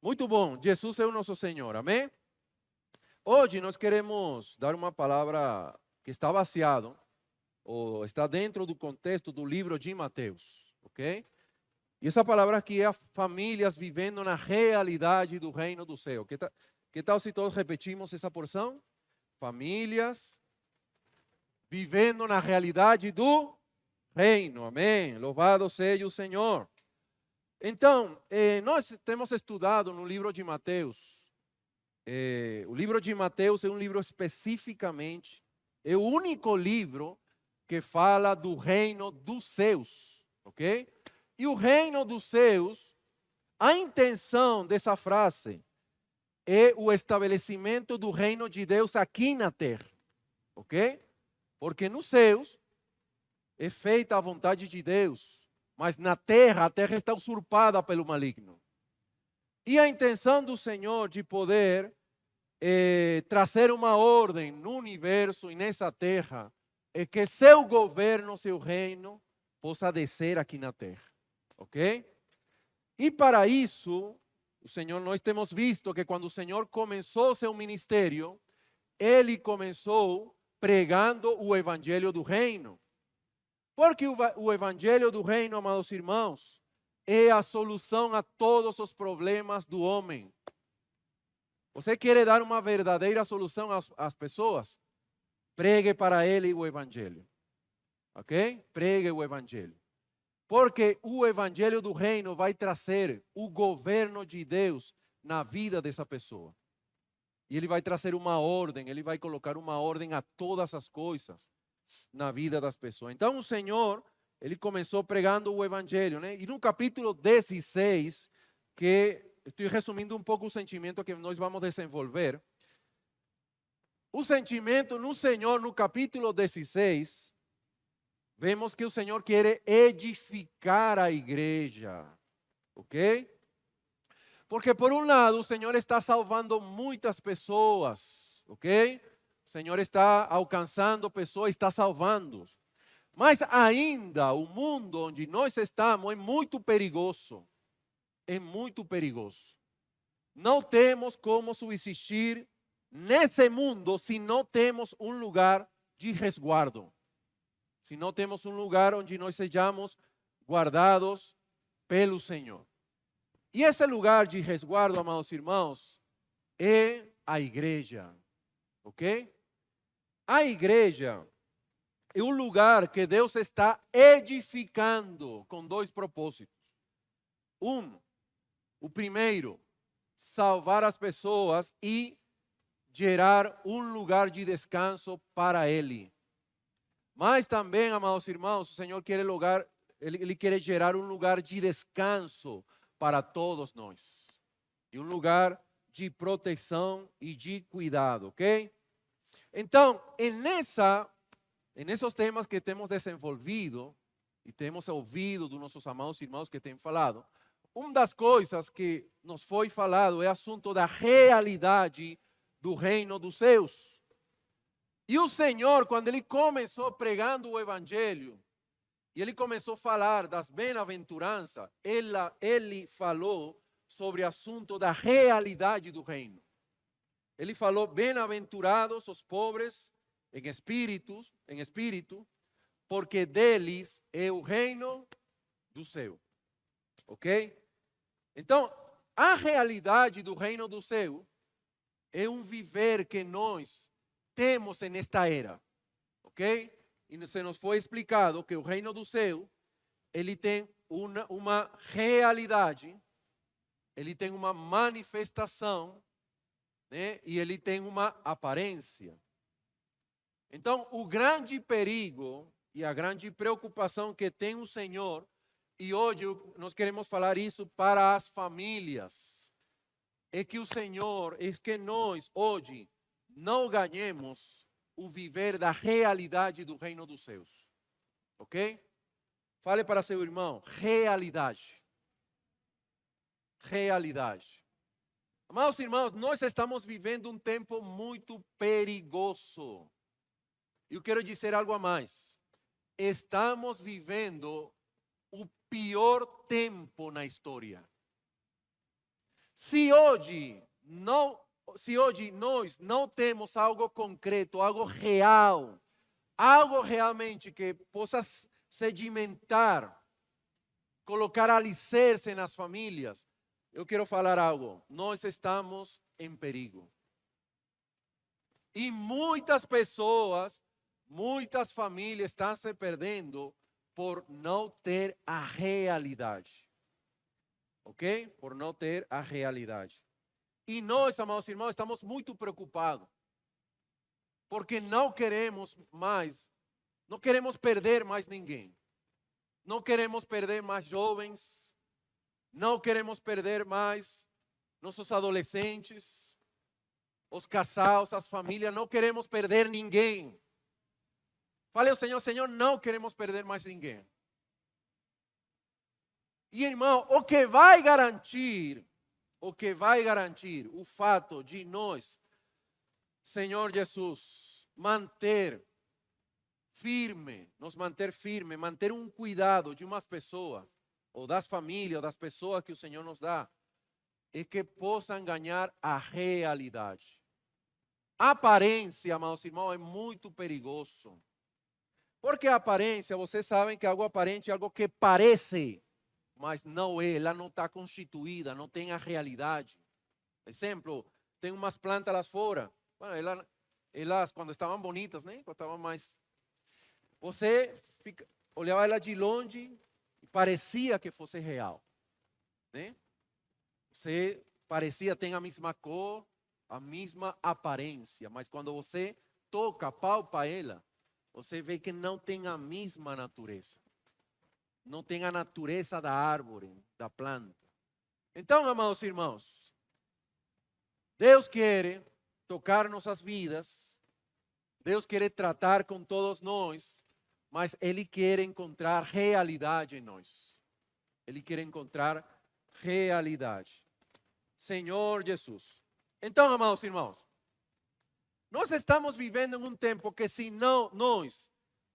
Muito bom, Jesus é o nosso Senhor, amém? Hoje nós queremos dar uma palavra que está baseado, ou está dentro do contexto do livro de Mateus, ok? E essa palavra aqui é a famílias vivendo na realidade do reino do céu. Que tal se todos repetimos essa porção? Famílias vivendo na realidade do reino, amém? Louvado seja o Senhor. Então, nós temos estudado no livro de Mateus. O livro de Mateus é um livro especificamente, é o único livro que fala do reino dos céus, ok? E o reino dos céus, a intenção dessa frase é o estabelecimento do reino de Deus aqui na terra, ok? Porque nos céus é feita a vontade de Deus, mas na terra, a terra está usurpada pelo maligno. E a intenção do Senhor de poder trazer uma ordem no universo e nessa terra é que seu governo, seu reino, possa descer aqui na terra, ok? E para isso, o Senhor, nós temos visto que quando o Senhor começou seu ministério, ele começou pregando o evangelho do reino. Porque o evangelho do reino, amados irmãos, é a solução a todos os problemas do homem. Você quer dar uma verdadeira solução às pessoas? Pregue para ele o evangelho. Ok? Pregue o evangelho. Porque o evangelho do reino vai trazer o governo de Deus na vida dessa pessoa. E ele vai trazer uma ordem, ele vai colocar uma ordem a todas as coisas na vida das pessoas. Então o Senhor, ele começou pregando o evangelho, né? E no capítulo 16, que estou resumindo um pouco o sentimento que nós vamos desenvolver. O sentimento no Senhor, no capítulo 16, vemos que o Senhor quer edificar a igreja, ok? Porque por um lado o Senhor está salvando muitas pessoas, ok? O Senhor está alcançando pessoas, está salvando. Mas ainda o mundo onde nós estamos é muito perigoso. É muito perigoso. Não temos como subsistir nesse mundo se não temos um lugar de resguardo. Se não temos um lugar onde nós sejamos guardados pelo Senhor. E esse lugar de resguardo, amados irmãos, é a igreja. Ok? A igreja é um lugar que Deus está edificando com dois propósitos. O primeiro, salvar as pessoas e gerar um lugar de descanso para Ele. Mas também, amados irmãos, o Senhor quer Ele quer gerar um lugar de descanso para todos nós. E um lugar de proteção e de cuidado, ok? Então, nesses temas que temos desenvolvido e temos ouvido dos nossos amados irmãos que têm falado, uma das coisas que nos foi falado é o assunto da realidade do reino dos céus. E o Senhor, quando Ele começou pregando o evangelho, e Ele começou a falar das bem-aventuranças, Ele falou sobre o assunto da realidade do reino. Ele falou, bem-aventurados os pobres em espírito, porque deles é o reino do céu. Ok? Então, a realidade do reino do céu é um viver que nós temos nesta era. Ok? E se nos foi explicado que o reino do céu, ele tem uma realidade, ele tem uma manifestação, né? E ele tem uma aparência. Então, o grande perigo e a grande preocupação que tem o Senhor, e hoje nós queremos falar isso para as famílias, é que o Senhor, é que nós hoje não ganhemos o viver da realidade do reino dos céus. Ok? Fale para seu irmão, realidade. Realidade. Amados irmãos, nós estamos vivendo um tempo muito perigoso. Eu quero dizer algo a mais. Estamos vivendo o pior tempo na história. Se hoje nós não temos algo concreto, algo real, algo realmente que possa sedimentar, colocar alicerce nas famílias, eu quero falar algo. Nós estamos em perigo. E muitas pessoas, muitas famílias estão se perdendo por não ter a realidade. Ok? Por não ter a realidade. E nós, amados irmãos, estamos muito preocupados. Porque não queremos mais, não queremos perder mais ninguém. Não queremos perder mais jovens. Não queremos perder mais nossos adolescentes, os casais, as famílias. Não queremos perder ninguém. Fale ao Senhor, Senhor, não queremos perder mais ninguém. E irmão, o que vai garantir o fato de nós, Senhor Jesus, nos manter firme, manter um cuidado de umas pessoas, ou das famílias, ou das pessoas que o Senhor nos dá, é que possam ganhar a realidade. A aparência, amados irmãos, é muito perigoso. Porque a aparência, vocês sabem que algo aparente é algo que parece, mas não é, ela não está constituída, não tem a realidade. Exemplo, tem umas plantas lá fora, bueno, elas quando estavam bonitas, né? Quando estavam mais... Você olhava ela de longe e parecia que fosse real, né? Você parecia ter a mesma cor, a mesma aparência, mas quando você toca, palpa ela, você vê que não tem a mesma natureza. Não tem a natureza da árvore, da planta. Então, amados irmãos, Deus quer tocar nossas vidas, Deus quer tratar com todos nós, mas Ele quer encontrar realidade em nós. Ele quer encontrar realidade. Senhor Jesus. Então, amados irmãos, nós estamos vivendo em um tempo que se nós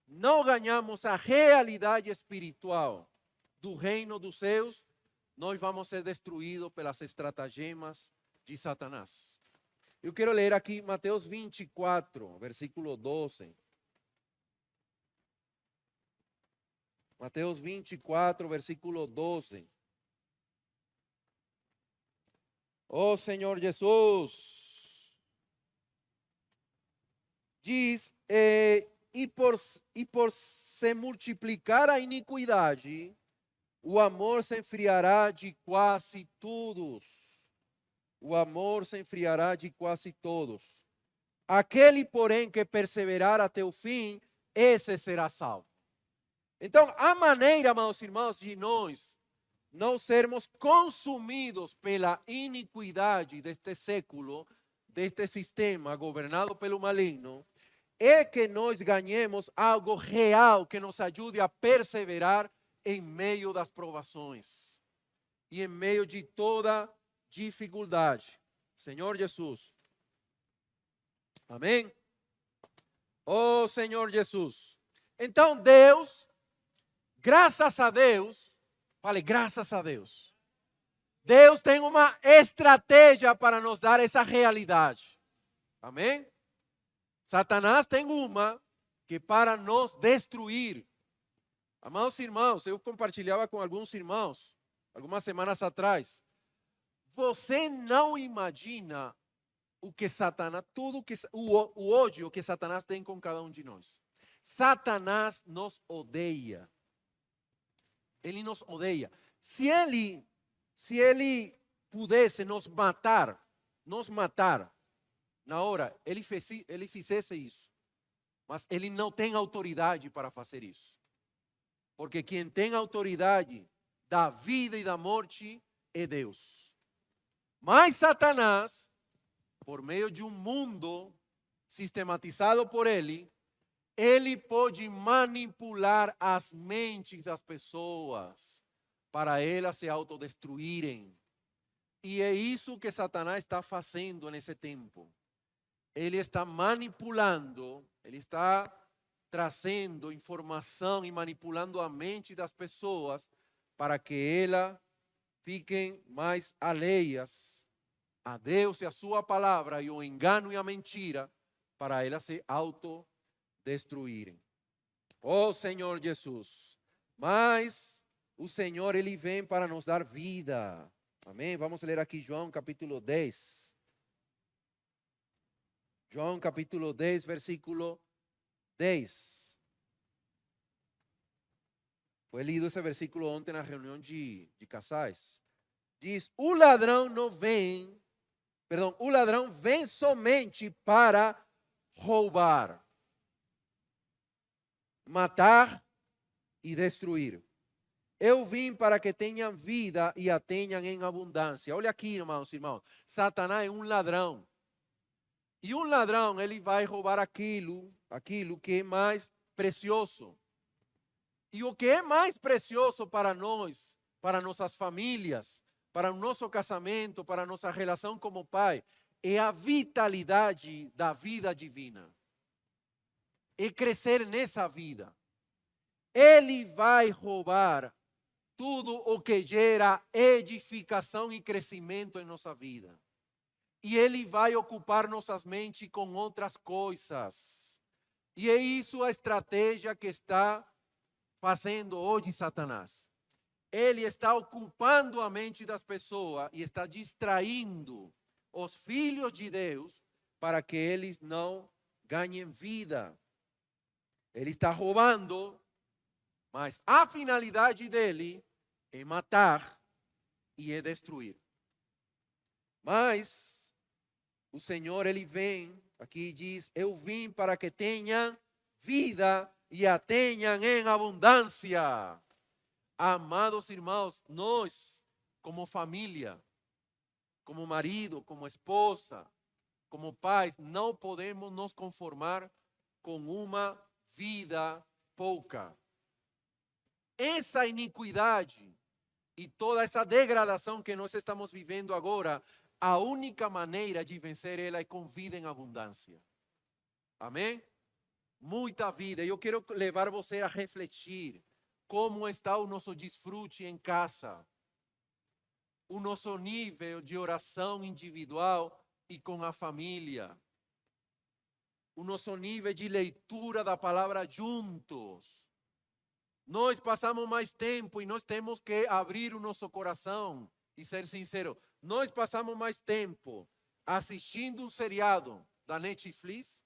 não ganhamos a realidade espiritual do reino dos céus, nós vamos ser destruídos pelas estratagemas de Satanás. Eu quero ler aqui Mateus 24, versículo 12. Mateus 24, versículo 12. Oh Senhor Jesus. Diz, e por se multiplicar a iniquidade, o amor se enfriará de quase todos. O amor se enfriará de quase todos. Aquele, porém, que perseverar até o fim, esse será salvo. Então, a maneira, meus irmãos, de nós não sermos consumidos pela iniquidade deste século, deste sistema governado pelo maligno, é que nós ganhemos algo real que nos ajude a perseverar em meio das provações e em meio de toda dificuldade. Senhor Jesus. Amém? Oh Senhor Jesus. Então Deus, graças a Deus, fale graças a Deus. Deus tem uma estratégia para nos dar essa realidade. Amém? Satanás tem uma que para nos destruir. Amados irmãos, eu compartilhava com alguns irmãos, algumas semanas atrás. Você não imagina o que Satanás, o ódio que Satanás tem com cada um de nós. Satanás nos odeia. Ele nos odeia. Se ele pudesse nos matar, na hora, ele fizesse isso. Mas ele não tem autoridade para fazer isso. Porque quem tem autoridade da vida e da morte é Deus. Mas Satanás, por meio de um mundo sistematizado por ele pode manipular as mentes das pessoas para elas se autodestruírem. E é isso que Satanás está fazendo nesse tempo. Ele está manipulando, ele está trazendo informação e manipulando a mente das pessoas para que ela fiquem mais alheias a Deus e a sua palavra e o engano e a mentira para elas se autodestruírem. Oh Senhor Jesus, mas o Senhor, Ele vem para nos dar vida. Amém? Vamos ler aqui João capítulo 10. João capítulo 10, versículo 10. Foi lido esse versículo ontem na reunião de casais. Diz, o ladrão vem somente para roubar, matar e destruir. Eu vim para que tenham vida e a tenham em abundância. Olha aqui, irmãos. Satanás é um ladrão. E um ladrão, ele vai roubar aquilo que é mais precioso. E o que é mais precioso para nós, para nossas famílias, para o nosso casamento, para a nossa relação como pai, é a vitalidade da vida divina. É crescer nessa vida. Ele vai roubar tudo o que gera edificação e crescimento em nossa vida. E ele vai ocupar nossas mentes com outras coisas. E é isso a estratégia que está fazendo hoje Satanás. Ele está ocupando a mente das pessoas e está distraindo os filhos de Deus para que eles não ganhem vida. Ele está roubando, mas a finalidade dele é matar e é destruir. Mas o Senhor, Ele vem, aqui diz, eu vim para que tenham vida e a tenham em abundância. Amados irmãos, nós, como família, como marido, como esposa, como pais, não podemos nos conformar com uma vida pouca. Essa iniquidade e toda essa degradação que nós estamos vivendo agora, a única maneira de vencer ela é com vida em abundância. Amém? Muita vida. Eu quero levar você a refletir como está o nosso desfrute em casa, o nosso nível de oração individual e com a família, o nosso nível de leitura da palavra juntos. Nós passamos mais tempo e nós temos que abrir o nosso coração e ser sincero. Nós passamos mais tempo assistindo um seriado da Netflix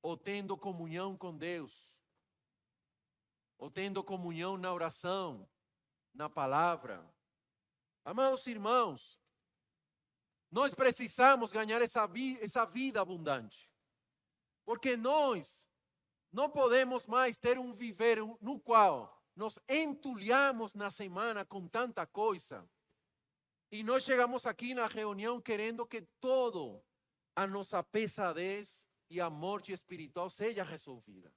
ou tendo comunhão com Deus, ou tendo comunhão na oração, na palavra. Amados irmãos, nós precisamos ganhar essa vida abundante, porque nós não podemos mais ter um viver no qual nos entulhamos na semana com tanta coisa e nós chegamos aqui na reunião querendo que toda a nossa pesadez e a morte espiritual seja resolvida.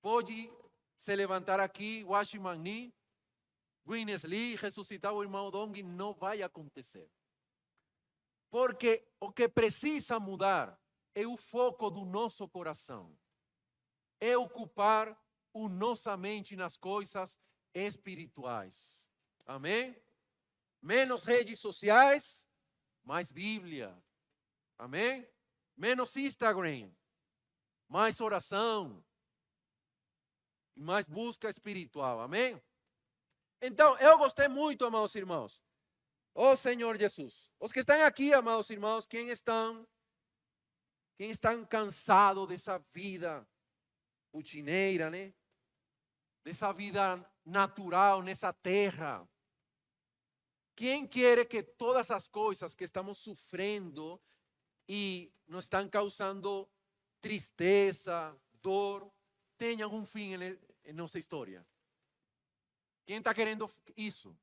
Pode se levantar aqui, Washington Nee, Gwyneth Lee, ressuscitar o irmão Dong, não vai acontecer. Porque o que precisa mudar é o foco do nosso coração. É ocupar a nossa mente nas coisas espirituais. Amém? Menos redes sociais, mais Bíblia. Amém? Menos Instagram, mais oração, mais busca espiritual. Amém? Então, eu gostei muito, amados irmãos. Oh Senhor Jesus. Os que estão aqui, amados irmãos, quem estão cansados dessa vida rotineira, né? Dessa vida natural nessa terra. Quem quer que todas as coisas que estamos sofrendo e nos estão causando tristeza, dor, tenham um fim em nossa história? Quem está querendo isso?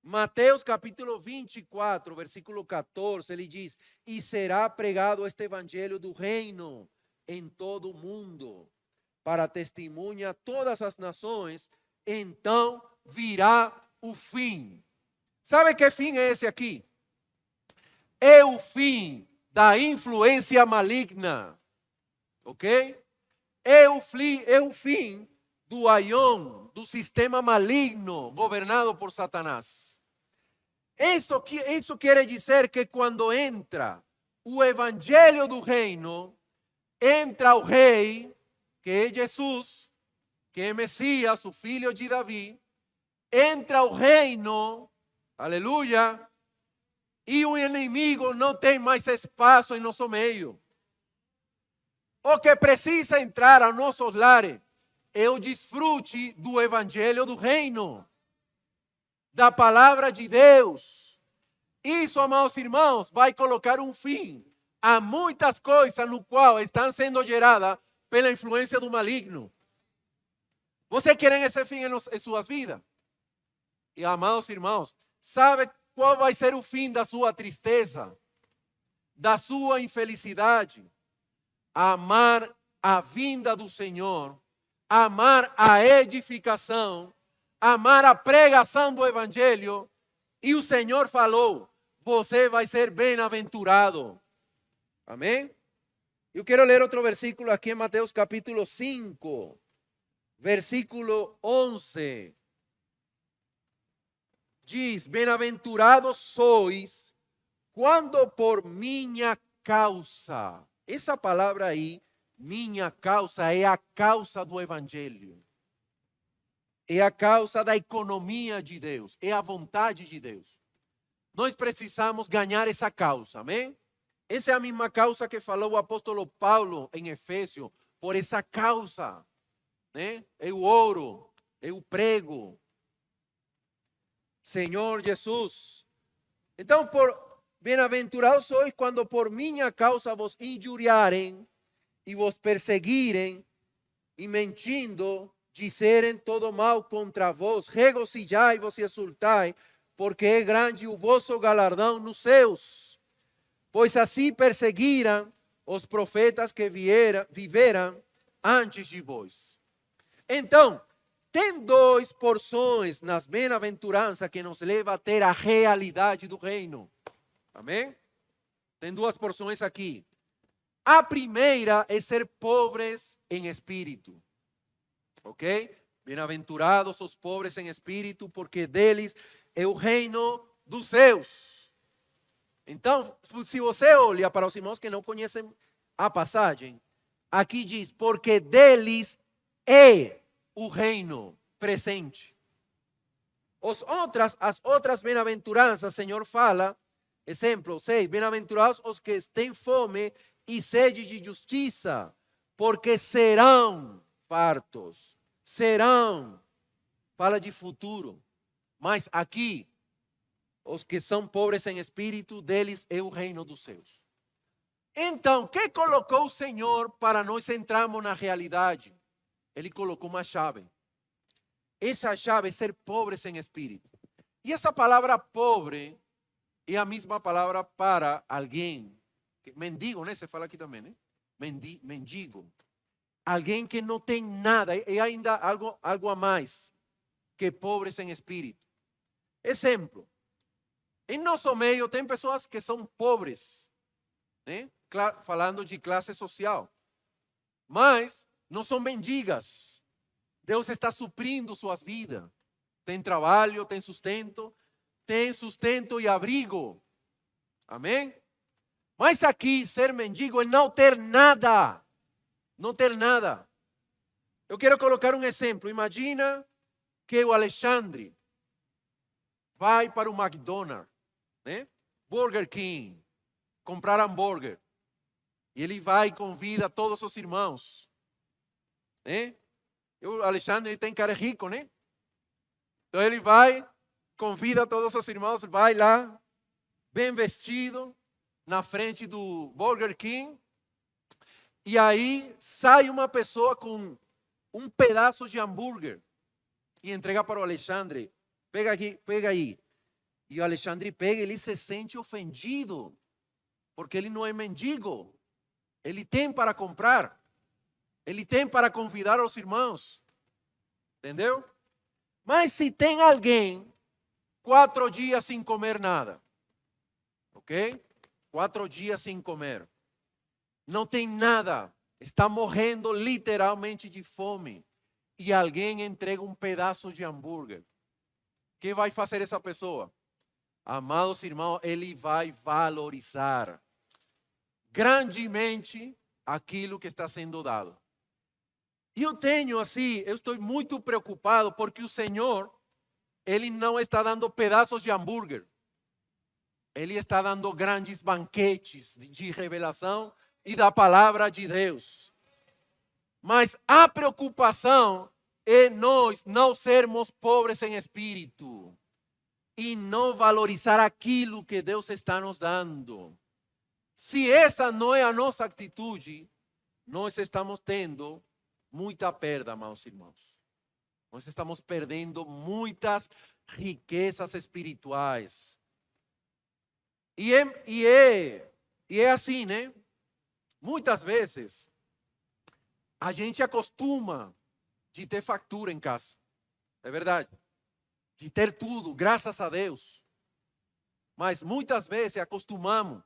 Mateus capítulo 24, versículo 14, ele diz: e será pregado este evangelho do reino em todo o mundo, para testemunha a todas as nações, então virá o fim. Sabe que fim é esse aqui? É o fim da influência maligna, ok? É o fim do aion, do sistema maligno governado por Satanás. Isso quer dizer que quando entra o evangelho do reino, entra o rei, que é Jesus, que é Messias, o filho de Davi, entra o reino, aleluia, e o inimigo não tem mais espaço em nosso meio. O que precisa entrar aos nossos lares é o desfrute do evangelho do reino, da palavra de Deus. Isso, amados irmãos, vai colocar um fim a muitas coisas no qual estão sendo geradas pela influência do maligno. Você quer esse fim em suas vidas? E, amados irmãos, sabe qual vai ser o fim da sua tristeza, da sua infelicidade? Amar a vinda do Senhor, amar a edificação, amar a pregação do evangelho. E o Senhor falou: você vai ser bem-aventurado. Amém? Eu quero ler outro versículo aqui em Mateus capítulo 5, versículo 11. Diz: bem-aventurados sois quando por minha causa. Essa palavra aí, minha causa, é a causa do evangelho. É a causa da economia de Deus, é a vontade de Deus. Nós precisamos ganhar essa causa, amém? Essa é a mesma causa que falou o apóstolo Paulo em Efésios. Por essa causa, né? Eu oro, eu prego. Senhor Jesus. Então, bem-aventurados sois quando por minha causa vos injuriarem e vos perseguirem e mentindo disserem todo mal contra vós. Regozijai-vos e exultai, porque é grande o vosso galardão nos céus. Pois assim perseguiram os profetas que viveram antes de vós. Então, tem duas porções nas bem-aventuranças que nos leva a ter a realidade do reino. Amém? Tem duas porções aqui. A primeira é ser pobres em espírito. Ok? Bem-aventurados os pobres em espírito, porque deles é o reino dos céus. Então, se você olha para os irmãos que não conhecem a passagem, aqui diz: porque deles é o reino presente. As outras bem-aventuranças, o Senhor fala, exemplo 6, bem-aventurados os que têm fome e sede de justiça, porque serão fartos. Serão, fala de futuro. Mas aqui, os que são pobres em espírito, deles é o reino dos céus. Então, o que colocou o Senhor para nós entrarmos na realidade? Ele colocou uma chave. Essa chave é ser pobres em espírito. E essa palavra pobre é a mesma palavra para alguém. Mendigo, né? Você fala aqui também, né? Mendigo. Alguém que não tem nada. E ainda algo a mais que pobres em espírito. Exemplo. Em nosso meio tem pessoas que são pobres, né? Falando de classe social. Mas não são mendigas. Deus está suprindo suas vidas. Tem trabalho, tem sustento e abrigo. Amém? Mas aqui ser mendigo é não ter nada. Não ter nada. Eu quero colocar um exemplo. Imagina que o Alexandre vai para o McDonald's, né? Burger King, comprar hambúrguer. E ele vai e convida todos os irmãos. Né? O Alexandre tem cara rico, né? Então ele vai, convida todos os irmãos, vai lá, bem vestido, na frente do Burger King. E aí sai uma pessoa com um pedaço de hambúrguer e entrega para o Alexandre. Pega aqui, pega aí. E o Alexandre pega e ele se sente ofendido, porque ele não é mendigo. Ele tem para comprar. Ele tem para convidar os irmãos. Entendeu? Mas se tem alguém 4 dias sem comer nada, ok? 4 dias sem comer. Não tem nada. Está morrendo literalmente de fome. e alguém entrega um pedaço de hambúrguer, o que vai fazer essa pessoa? Amados irmãos, ele vai valorizar grandemente aquilo que está sendo dado. E eu estou muito preocupado porque o Senhor, Ele não está dando pedaços de hambúrguer. Ele está dando grandes banquetes de revelação e da palavra de Deus. Mas a preocupação é nós não sermos pobres em espírito e não valorizar aquilo que Deus está nos dando. Se essa não é a nossa atitude, nós estamos tendo muita perda, amados irmãos. Nós estamos perdendo muitas riquezas espirituais. E é assim, né? Muitas vezes a gente acostuma de ter fartura em casa. É verdade. De ter tudo, graças a Deus. Mas muitas vezes acostumamos.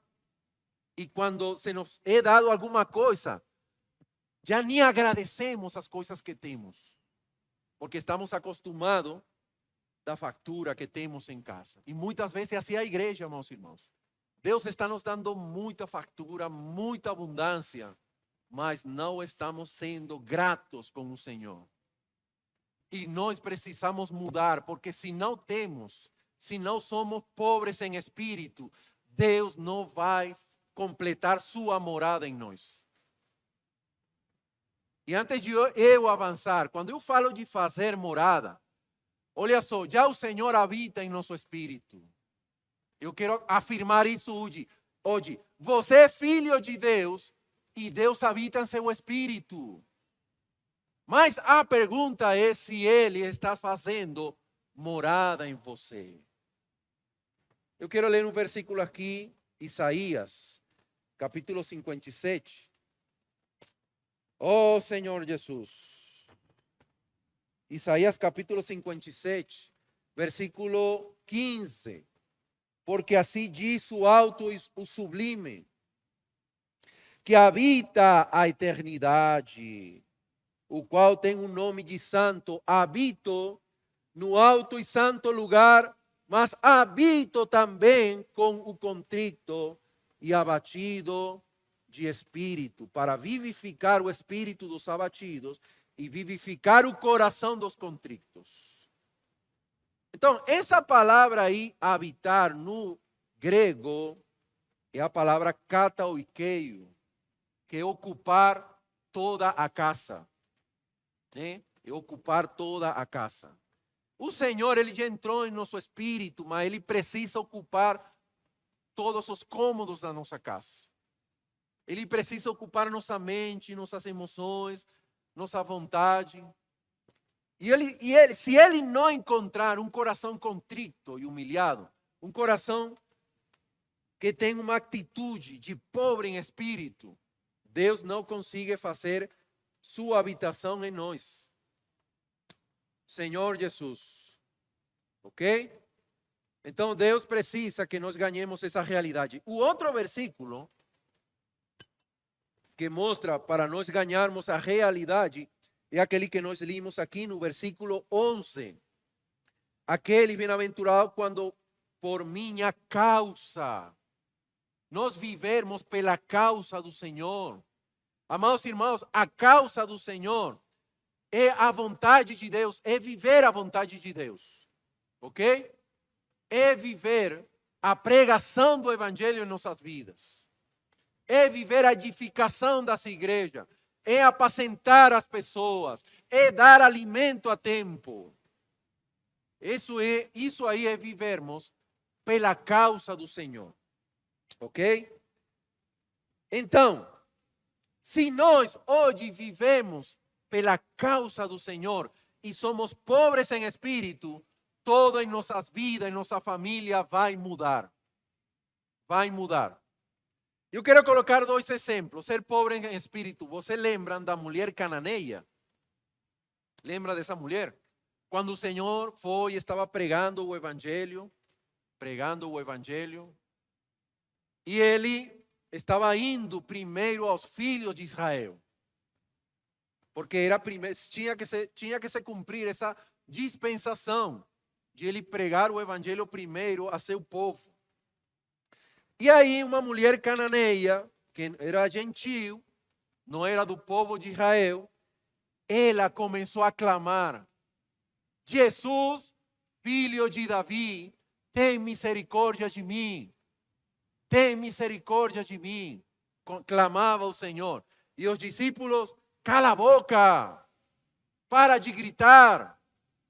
E quando se nos é dado alguma coisa, já nem agradecemos as coisas que temos. Porque estamos acostumados da fartura que temos em casa. E muitas vezes assim é a igreja, meus irmãos. Deus está nos dando muita fartura, muita abundância, mas não estamos sendo gratos com o Senhor. E nós precisamos mudar, porque se não temos, se não somos pobres em espírito, Deus não vai completar sua morada em nós. E antes de eu avançar, quando eu falo de fazer morada, olha só, já o Senhor habita em nosso espírito. Eu quero afirmar isso hoje. Hoje, você é filho de Deus e Deus habita em seu espírito. Mas a pergunta é se Ele está fazendo morada em você. Eu quero ler um versículo aqui, Isaías, capítulo 57. Oh Senhor Jesus. Isaías capítulo 57, versículo 15. Porque assim diz o alto e o sublime, que habita a eternidade, o qual tem um nome de santo. Habito no alto e santo lugar, mas habito também com o contrito e abatido de espírito, para vivificar o espírito dos abatidos e vivificar o coração dos contritos. Então, essa palavra aí, habitar, no grego, é a palavra kataoikeio, que é ocupar toda a casa. É ocupar toda a casa. O Senhor, Ele já entrou em nosso espírito, mas Ele precisa ocupar todos os cômodos da nossa casa. Ele precisa ocupar nossa mente, nossas emoções, nossa vontade. Se ele não encontrar um coração contrito e humilhado, um coração que tem uma atitude de pobre em espírito, Deus não consegue fazer sua habitação em nós. Senhor Jesus. Ok? Então Deus precisa que nós ganhemos essa realidade. O outro versículo que mostra para nós ganharmos a realidade é aquele que nós limos aqui no versículo 11. Aquele bem-aventurado quando por minha causa nós vivermos pela causa do Senhor. Amados irmãos, a causa do Senhor é a vontade de Deus, é viver a vontade de Deus. Ok? É viver a pregação do Evangelho em nossas vidas. É viver a edificação das igrejas. É apacentar as pessoas, é dar alimento a tempo. Isso aí é vivermos pela causa do Senhor. Ok? Então, se nós hoje vivemos pela causa do Senhor e somos pobres em espírito, tudo em nossas vidas, em nossa família vai mudar. Vai mudar. Eu quero colocar dois exemplos. Ser pobre em espírito. Você lembram da mulher cananeia? Lembra dessa mulher? Quando o Senhor foi e estava pregando o Evangelho, e ele estava indo primeiro aos filhos de Israel. porque tinha que se cumprir essa dispensação de ele pregar o evangelho primeiro a seu povo. E aí uma mulher cananeia, que era gentil, não era do povo de Israel, ela começou a clamar: Jesus, filho de Davi, tem misericórdia de mim. Tem misericórdia de mim. Clamava o Senhor. E os discípulos: cala a boca, para de gritar.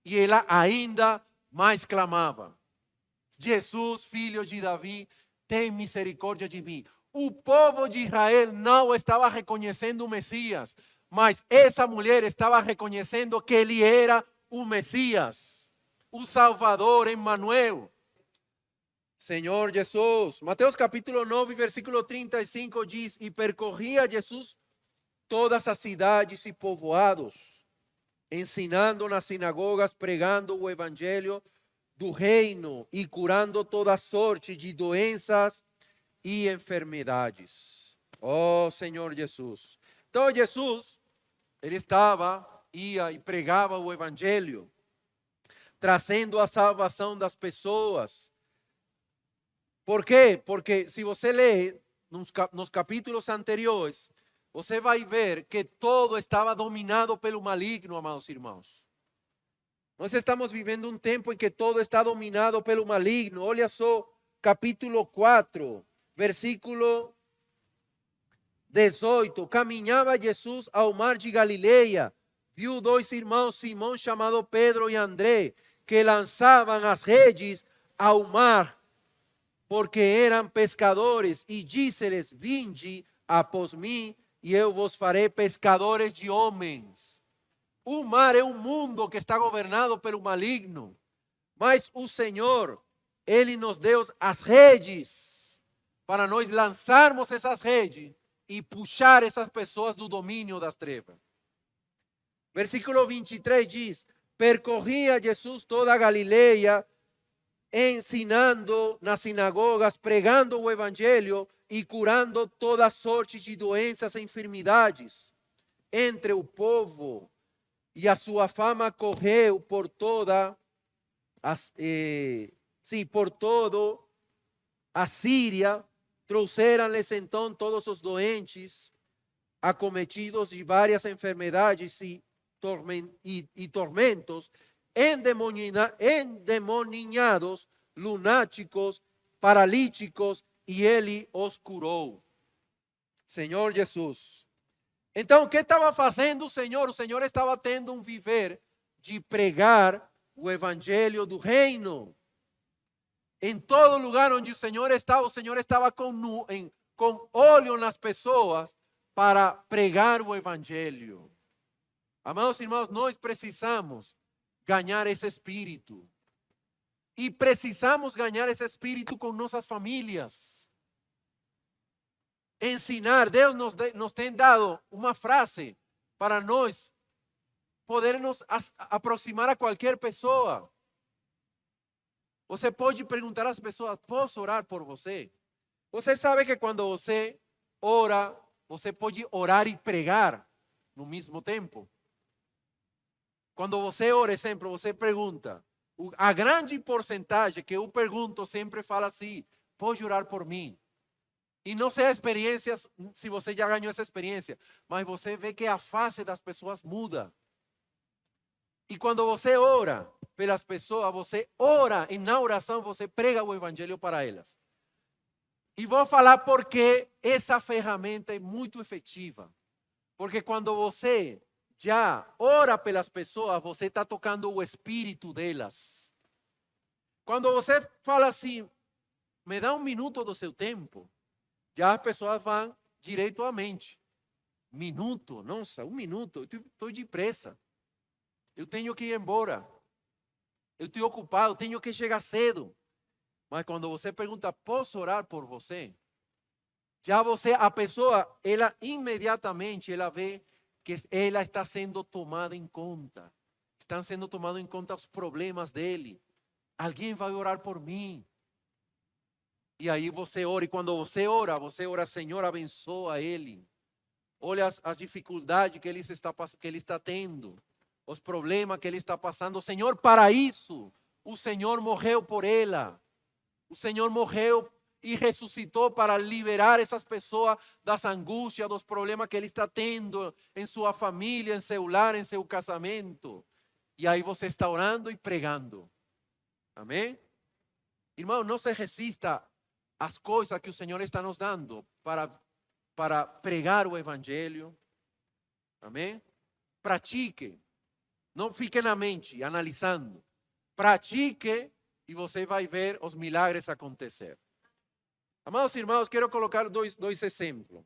E ela ainda mais clamava: Jesus, filho de Davi, tem misericórdia de mim. O povo de Israel não estava reconhecendo o Messias, mas essa mulher estava reconhecendo que ele era o Messias, o Salvador, Emmanuel. Senhor Jesus. Mateus capítulo 9, versículo 35 diz: e percorria Jesus todas as cidades e povoados, ensinando nas sinagogas, pregando o evangelho do reino e curando toda sorte de doenças e enfermidades. Oh, Senhor Jesus. Então Jesus, ele ia e pregava o evangelho, trazendo a salvação das pessoas. Por quê? Porque se você lê nos capítulos anteriores, você vai ver que todo estava dominado pelo maligno, amados irmãos. Nós estamos vivendo um tempo em que todo está dominado pelo maligno. Olha só, capítulo 4, versículo 18. Caminhava Jesus ao mar de Galileia. Viu dois irmãos, Simão chamado Pedro e André, que lançavam as redes ao mar, porque eram pescadores, e disse-lhes: vinde após mim, e eu vos farei pescadores de homens. O mar é um mundo que está governado pelo maligno, mas o Senhor, ele nos deu as redes para nós lançarmos essas redes e puxar essas pessoas do domínio das trevas. Versículo 23 diz: percorria Jesus toda a Galileia, ensinando nas sinagogas, pregando o evangelho e curando toda sorte de doenças e enfermidades entre o povo. E a sua fama correu por toda por todo a Síria. Trouxeram-lhes então todos os doentes, acometidos de várias enfermidades e tormentos, endemoninhados, lunáticos, paralíticos, e ele os curou. Senhor Jesus. Então, o que estava fazendo o Senhor? O Senhor estava tendo um viver de pregar o evangelho do reino. Em todo lugar onde o Senhor estava com olho nas pessoas para pregar o evangelho. Amados irmãos, nós precisamos ganhar esse espírito. E precisamos ganhar esse espírito com nossas famílias. Ensinar. Deus nos tem dado uma frase para nós podermos aproximar a qualquer pessoa. Você pode perguntar às pessoas: posso orar por você? Você sabe que quando você ora, você pode orar e pregar no mesmo tempo. Quando você ora, sempre você pergunta. A grande porcentagem que eu pergunto sempre fala assim: pode orar por mim? E não sei a experiência, se você já ganhou essa experiência, mas você vê que a face das pessoas muda. E quando você ora pelas pessoas, você ora, e na oração você prega o evangelho para elas. E vou falar porque essa ferramenta é muito efetiva. Porque quando você já ora pelas pessoas, você está tocando o espírito delas. Quando você fala assim: me dá um minuto do seu tempo, já as pessoas vão direito à mente. Minuto, nossa, um minuto, eu estou depressa. Eu tenho que ir embora. Eu estou ocupado, tenho que chegar cedo. Mas quando você pergunta: posso orar por você? Já a pessoa, ela imediatamente, ela vê que ela está sendo tomada em conta. Estão sendo tomados em conta os problemas dele. Alguém vai orar por mim. E aí você ora, e quando você ora: Senhor, abençoa ele. olha as dificuldades que ele está tendo, os problemas que ele está passando. O Senhor, para isso, o Senhor morreu por ela. O Senhor morreu e ressuscitou para liberar essas pessoas das angústias, dos problemas que ele está tendo em sua família, em seu lar, em seu casamento. E aí você está orando e pregando. Amém? Irmão, não se resista às coisas que o Senhor está nos dando para pregar o Evangelho. Amém? Pratique. Não fique na mente analisando. Pratique e você vai ver os milagres acontecer. Amados irmãos, quero colocar dois exemplos.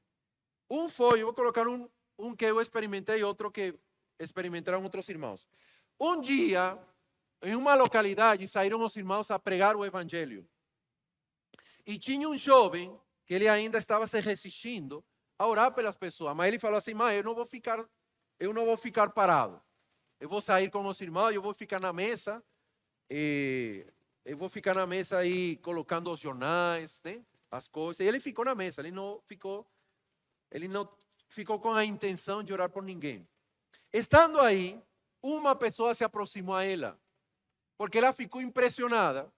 Eu vou colocar um que eu experimentei e outro que experimentaram outros irmãos. Um dia, em uma localidade, saíram os irmãos a pregar o Evangelho. E tinha um jovem que ele ainda estava se resistindo a orar pelas pessoas. Mas ele falou assim: mãe, eu não vou ficar parado. Eu vou sair com os irmãos, eu vou ficar na mesa. Eu vou ficar na mesa aí colocando os jornais, né? As coisas. E ele ficou na mesa, ele não ficou com a intenção de orar por ninguém. Estando aí, uma pessoa se aproximou a ela, porque ela ficou impressionada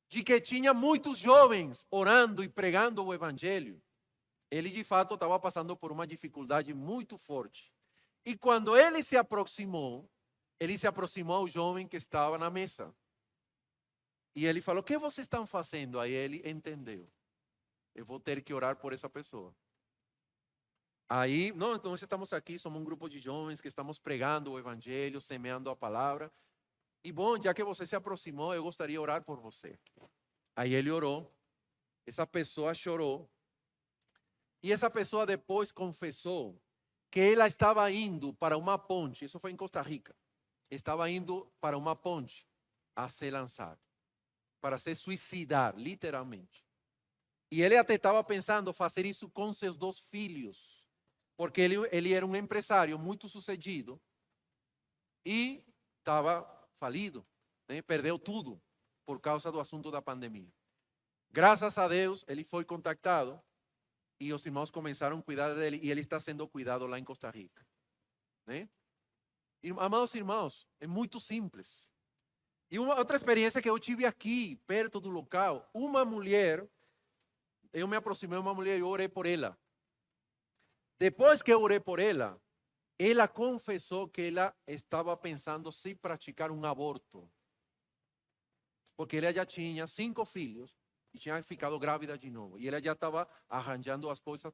de que tinha muitos jovens orando e pregando o Evangelho. Ele de fato estava passando por uma dificuldade muito forte. E quando ele se aproximou ao jovem que estava na mesa. E ele falou: o que vocês estão fazendo? Aí ele entendeu: eu vou ter que orar por essa pessoa. Aí, não, então nós estamos aqui, somos um grupo de jovens que estamos pregando o Evangelho, semeando a palavra. E bom, já que você se aproximou, eu gostaria de orar por você. Aí ele orou, essa pessoa chorou. E essa pessoa depois confessou que ela estava indo para uma ponte, isso foi em Costa Rica. Estava indo para uma ponte a se lançar, para se suicidar, literalmente. E ele até estava pensando fazer isso com seus 2 filhos, porque ele era um empresário muito sucedido e estava falido, né? Perdeu tudo por causa do assunto da pandemia. Graças a Deus, ele foi contactado e os irmãos começaram a cuidar dele e ele está sendo cuidado lá em Costa Rica, né? Amados irmãos, é muito simples. E outra experiência que eu tive aqui, perto do local, uma mulher, eu me aproximei de uma mulher e eu orei por ela. Depois que eu orei por ela, ela confessou que ela estava pensando se praticar um aborto. Porque ela já tinha 5 filhos e tinha ficado grávida de novo. E ela já estava arranjando as coisas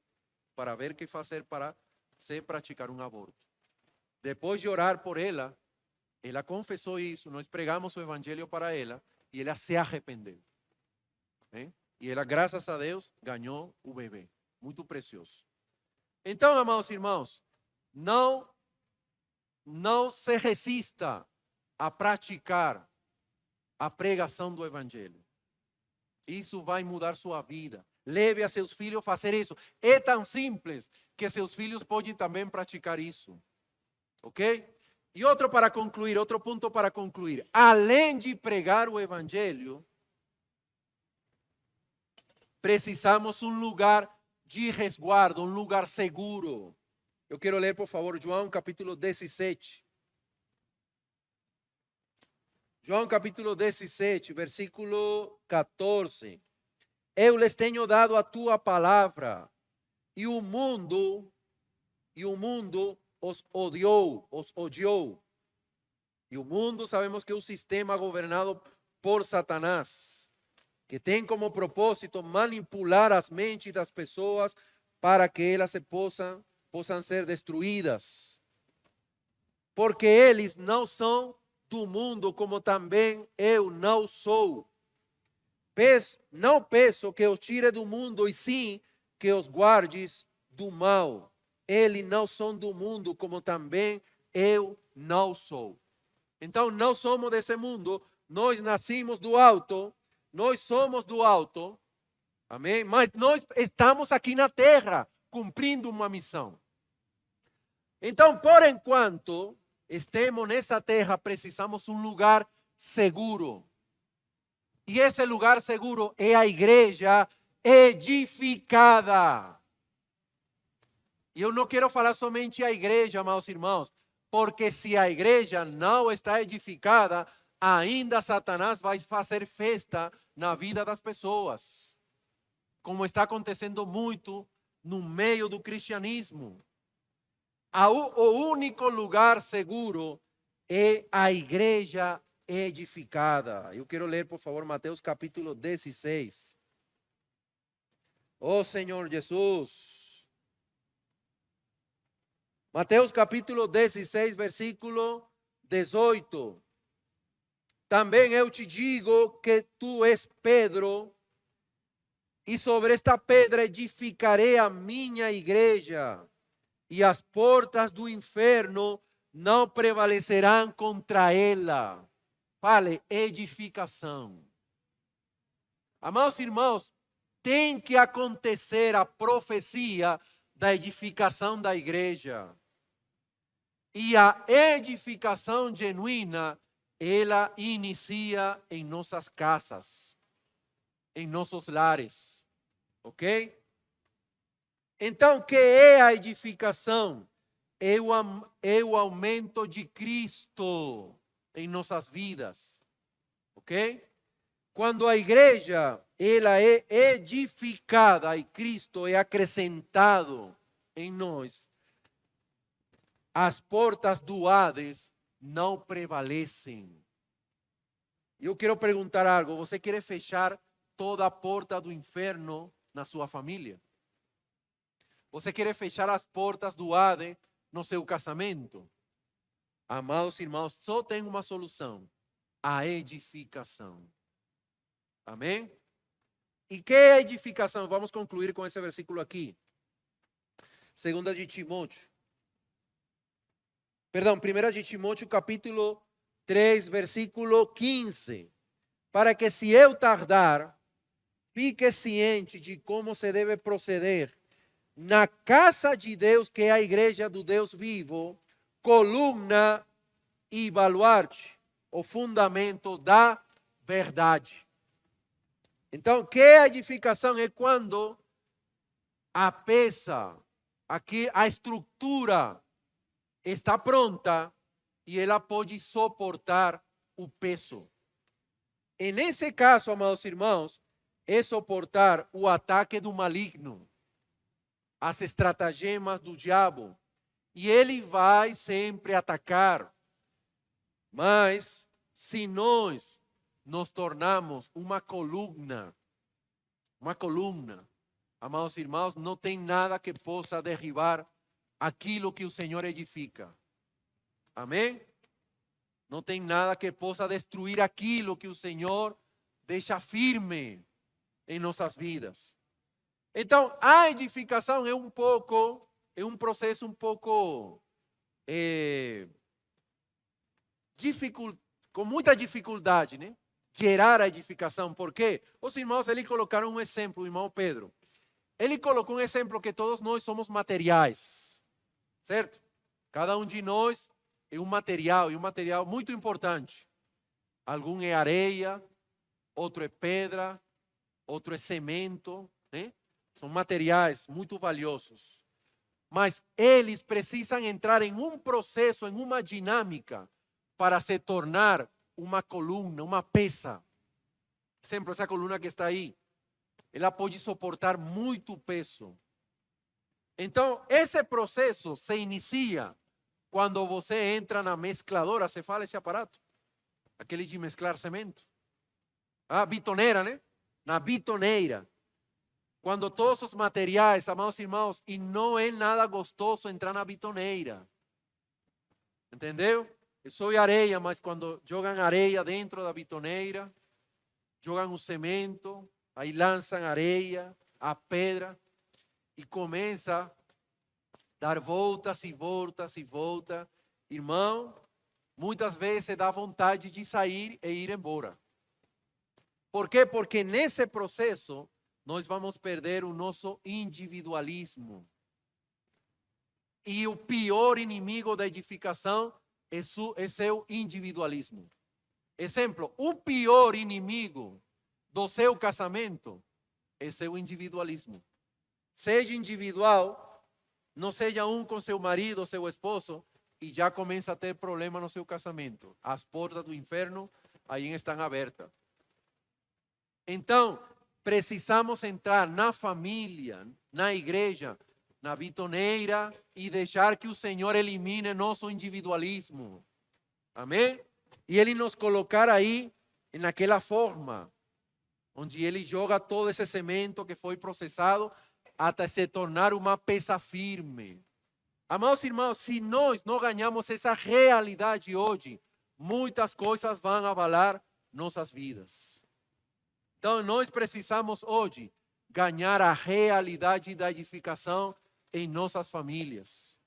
para ver o que fazer para se praticar um aborto. Depois de orar por ela, ela confessou isso, nós pregamos o Evangelho para ela e ela se arrependeu. E ela, graças a Deus, ganhou o bebê. Muito precioso. Então, amados irmãos, não se resista a praticar a pregação do Evangelho. Isso vai mudar sua vida. Leve a seus filhos a fazer isso. É tão simples que seus filhos podem também praticar isso. Ok? E outro ponto para concluir. Além de pregar o Evangelho, precisamos um lugar de resguardo, um lugar seguro. Eu quero ler, por favor, João capítulo 17. João capítulo 17, versículo 14. Eu lhes tenho dado a tua palavra, e o mundo os odiou. E o mundo, sabemos que é um sistema governado por Satanás, que tem como propósito manipular as mentes das pessoas para que elas possam ser destruídas. Porque eles não são do mundo, como também eu não sou. Não peço que os tire do mundo, e sim que os guardes do mal. Eles não são do mundo, como também eu não sou. Então, não somos desse mundo, nós nascemos do alto, nós somos do alto, amém? Mas nós estamos aqui na terra, cumprindo uma missão. Então, por enquanto estemos nessa terra, precisamos de um lugar seguro. E esse lugar seguro é a igreja edificada. E eu não quero falar somente a igreja, amados irmãos, porque se a igreja não está edificada, ainda Satanás vai fazer festa na vida das pessoas, como está acontecendo muito no meio do cristianismo. O único lugar seguro é a igreja edificada. Eu quero ler, por favor, Mateus capítulo 16. Oh Senhor Jesus. Mateus capítulo 16, versículo 18. Também eu te digo que tu és Pedro, e sobre esta pedra edificarei a minha igreja, e as portas do inferno não prevalecerão contra ela. Fale, edificação. Amados irmãos, tem que acontecer a profecia da edificação da igreja. E a edificação genuína, ela inicia em nossas casas, em nossos lares, ok? Então, o que é a edificação? É o aumento de Cristo em nossas vidas, ok? Quando a igreja ela é edificada e Cristo é acrescentado em nós, as portas do Hades não prevalecem. Eu quero perguntar algo: você quer fechar toda a porta do inferno na sua família? Você quer fechar as portas do Hades no seu casamento? Amados irmãos, só tem uma solução: a edificação. Amém? E que é a edificação? Vamos concluir com esse versículo aqui. 2 de Timóteo. Perdão, 1 de Timóteo capítulo 3, versículo 15. Para que se eu tardar, fique ciente de como se deve proceder na casa de Deus, que é a igreja do Deus vivo, coluna e baluarte, o fundamento da verdade. Então, que a edificação é quando a peça, aqui a estrutura está pronta e ela pode suportar o peso. E nesse caso, amados irmãos, é suportar o ataque do maligno, as estratagemas do diabo. E ele vai sempre atacar. Mas se nós nos tornamos uma coluna, amados irmãos, não tem nada que possa derribar aquilo que o Senhor edifica. Amém? Não tem nada que possa destruir aquilo que o Senhor deixa firme em nossas vidas. Então, a edificação é um processo um pouco com muita dificuldade, né? Gerar a edificação. Por quê? Os irmãos, eles colocaram um exemplo, o irmão Pedro. Ele colocou um exemplo que todos nós somos materiais, certo? Cada um de nós é um material, e um material muito importante. Algum é areia, outro é pedra, outro é cimento, né? São materiais muito valiosos. Mas eles precisam entrar em um processo, em uma dinâmica, para se tornar uma coluna, uma peça. Por exemplo, essa coluna que está aí, ela pode suportar muito peso. Então, esse processo se inicia quando você entra na mescladora. Você fala esse aparato? Aquele de mesclar cimento. A bitoneira, né? Na bitoneira. Quando todos os materiais, amados irmãos, e não é nada gostoso entrar na bitoneira. Entendeu? Eu sou areia, mas quando jogam areia dentro da bitoneira, jogam o cimento, aí lançam areia, a pedra, e começa a dar voltas e voltas e voltas. Irmão, muitas vezes dá vontade de sair e ir embora. Por quê? Porque nesse processo nós vamos perder o nosso individualismo. E o pior inimigo da edificação é seu individualismo. Exemplo, o pior inimigo do seu casamento é seu individualismo. Seja individual Não seja um com seu marido, seu esposo, e já começa a ter problema no seu casamento. As portas do inferno aí estão abertas. Então, precisamos entrar na família, na igreja, na bitoneira e deixar que o Senhor elimine nosso individualismo. Amém? E Ele nos colocar aí, naquela forma, onde Ele joga todo esse cimento que foi processado até se tornar uma peça firme. Amados irmãos, se nós não ganhamos essa realidade hoje, muitas coisas vão abalar nossas vidas. Então, nós precisamos hoje ganhar a realidade da edificação em nossas famílias.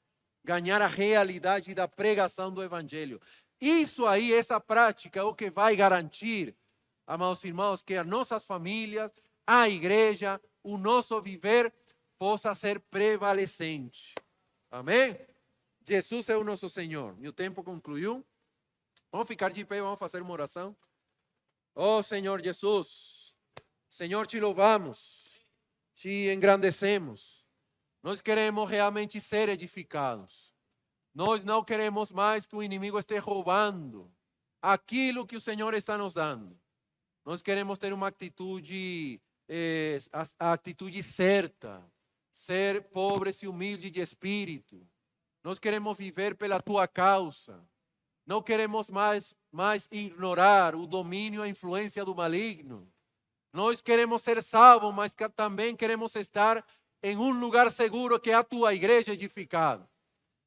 Ganhar a realidade da pregação do Evangelho. Isso aí, essa prática é o que vai garantir, amados irmãos, que as nossas famílias, a igreja, o nosso viver possa ser prevalecente. Amém? Jesus é o nosso Senhor. Meu tempo concluiu. Vamos ficar de pé, vamos fazer uma oração. Oh Senhor Jesus, Senhor, te louvamos, te engrandecemos. Nós queremos realmente ser edificados. Nós não queremos mais que o inimigo esteja roubando aquilo que o Senhor está nos dando. Nós queremos ter uma atitude, a atitude certa, ser pobres e humildes de espírito. Nós queremos viver pela tua causa. Não queremos mais ignorar o domínio e a influência do maligno. Nós queremos ser salvos, mas também queremos estar em um lugar seguro que é a tua igreja edificada.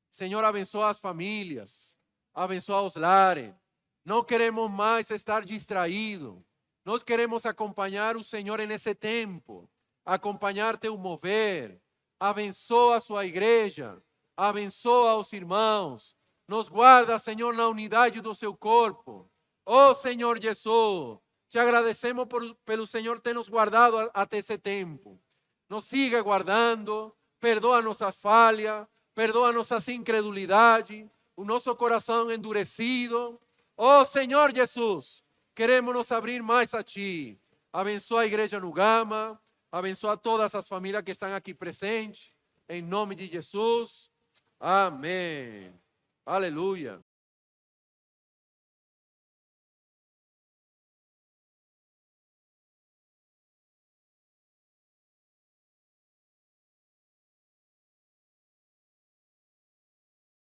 Senhor, abençoa as famílias, abençoa os lares. Não queremos mais estar distraídos. Nós queremos acompanhar o Senhor nesse tempo, acompanhar teu mover. Abençoa a sua igreja, abençoa os irmãos. Nos guarda, Senhor, na unidade do seu corpo. Oh, Senhor Jesus, te agradecemos pelo Senhor ter nos guardado até esse tempo. Nos siga guardando, perdoa nossas falhas, perdoa nossas incredulidades, o nosso coração endurecido. Oh, Senhor Jesus, queremos nos abrir mais a Ti. Abençoa a igreja no Gama, abençoa todas as famílias que estão aqui presentes. Em nome de Jesus. Amém. Aleluia.